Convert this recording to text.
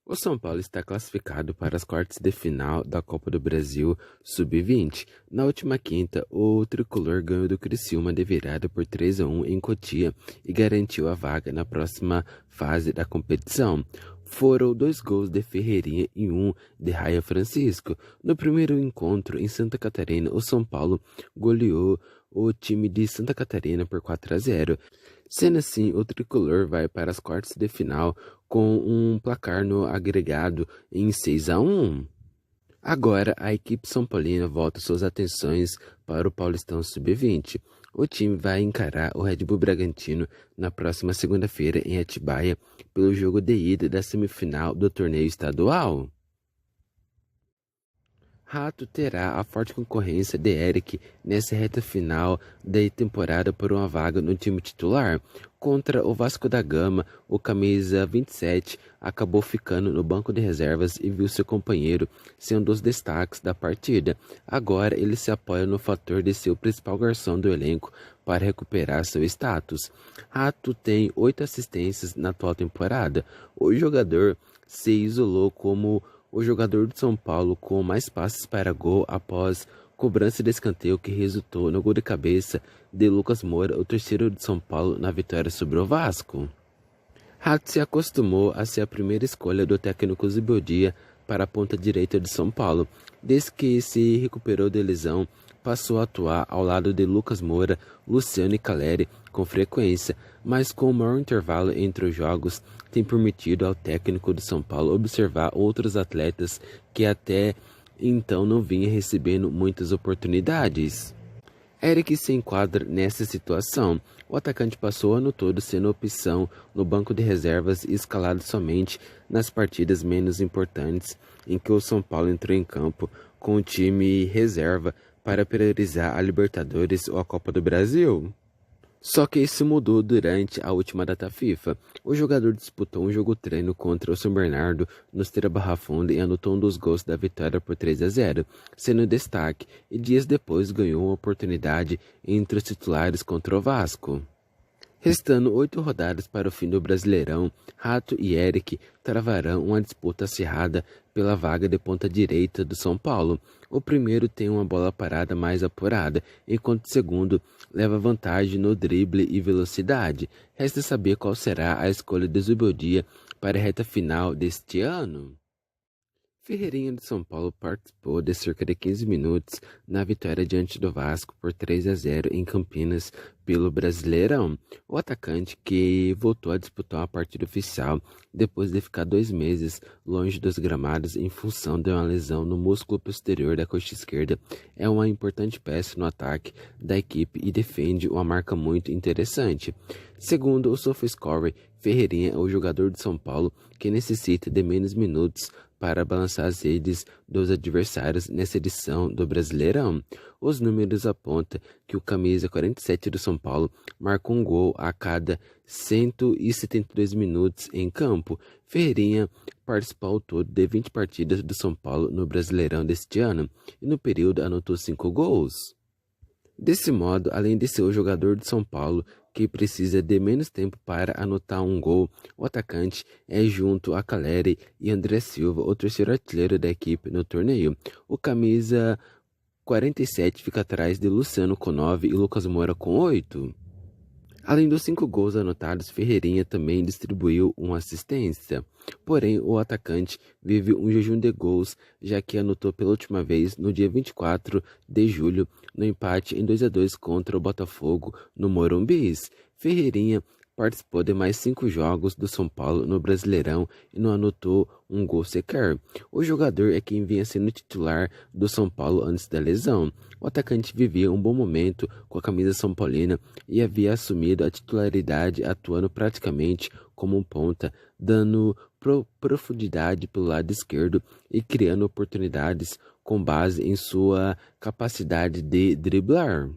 O São Paulo está classificado para as quartas de final da Copa do Brasil Sub-20. Na última quinta, o tricolor ganhou do Criciúma de virada por 3-1 em Cotia e garantiu a vaga na próxima fase da competição. Foram 2 gols de Ferreirinha e 1 de Raia Francisco. No primeiro encontro em Santa Catarina, o São Paulo goleou o time de Santa Catarina por 4-0. Sendo assim, o tricolor vai para as quartas de final com um placar no agregado em 6-1. Agora, a equipe São Paulina volta suas atenções para o Paulistão Sub-20. O time vai encarar o Red Bull Bragantino na próxima segunda-feira em Atibaia pelo jogo de ida da semifinal do torneio estadual. Rato terá a forte concorrência de Eric nessa reta final da temporada por uma vaga no time titular. Contra o Vasco da Gama, o camisa 27 acabou ficando no banco de reservas e viu seu companheiro ser um dos destaques da partida. Agora ele se apoia no fator de ser o principal garçom do elenco para recuperar seu status. Rato tem 8 assistências na atual temporada. O jogador se isolou como o jogador de São Paulo com mais passes para gol após cobrança de escanteio que resultou no gol de cabeça de Lucas Moura, o terceiro de São Paulo, na vitória sobre o Vasco. Rato se acostumou a ser a primeira escolha do técnico Zubeldia para a ponta direita de São Paulo. Desde que se recuperou de lesão, passou a atuar ao lado de Lucas Moura, Luciano e Caleri com frequência, mas com o maior intervalo entre os jogos tem permitido ao técnico de São Paulo observar outros atletas que até então não vinha recebendo muitas oportunidades. Eric se enquadra nessa situação. O atacante passou o ano todo sendo opção no banco de reservas e escalado somente nas partidas menos importantes em que o São Paulo entrou em campo com o time reserva para priorizar a Libertadores ou a Copa do Brasil. Só que isso mudou durante a última data FIFA. O jogador disputou um jogo-treino contra o São Bernardo no Esteira Barra Funda e anotou um dos gols da vitória por 3-0, sendo destaque, e dias depois ganhou uma oportunidade entre os titulares contra o Vasco. Restando 8 rodadas para o fim do Brasileirão, Rato e Eric travarão uma disputa acirrada pela vaga de ponta direita do São Paulo. O primeiro tem uma bola parada mais apurada, enquanto o segundo leva vantagem no drible e velocidade. Resta saber qual será a escolha de Zubeldia para a reta final deste ano. Ferreirinha de São Paulo participou de cerca de 15 minutos na vitória diante do Vasco por 3-0 em Campinas pelo Brasileirão. O atacante, que voltou a disputar uma partida oficial depois de ficar 2 meses longe dos gramados em função de uma lesão no músculo posterior da coxa esquerda, é uma importante peça no ataque da equipe e defende uma marca muito interessante. Segundo o SofaScore, Ferreirinha é o jogador de São Paulo que necessita de menos minutos para balançar as redes dos adversários nessa edição do Brasileirão. Os números apontam que o camisa 47 do São Paulo marca um gol a cada 172 minutos em campo. Ferreirinha participou ao todo de 20 partidas do São Paulo no Brasileirão deste ano e no período anotou 5 gols. Desse modo, além de ser o jogador de São Paulo que precisa de menos tempo para anotar um gol, o atacante é, junto a Caleri e André Silva, o terceiro artilheiro da equipe no torneio. O camisa 47 fica atrás de Luciano com 9 e Lucas Moura com 8. Além dos 5 gols anotados, Ferreirinha também distribuiu uma assistência. Porém, o atacante vive um jejum de gols, já que anotou pela última vez no dia 24 de julho, no empate em 2-2 contra o Botafogo no Morumbi. Ferreirinha participou de mais 5 jogos do São Paulo no Brasileirão e não anotou um gol sequer. O jogador é quem vinha sendo titular do São Paulo antes da lesão. O atacante vivia um bom momento com a camisa são paulina e havia assumido a titularidade atuando praticamente como um ponta, dando profundidade pelo lado esquerdo e criando oportunidades com base em sua capacidade de driblar.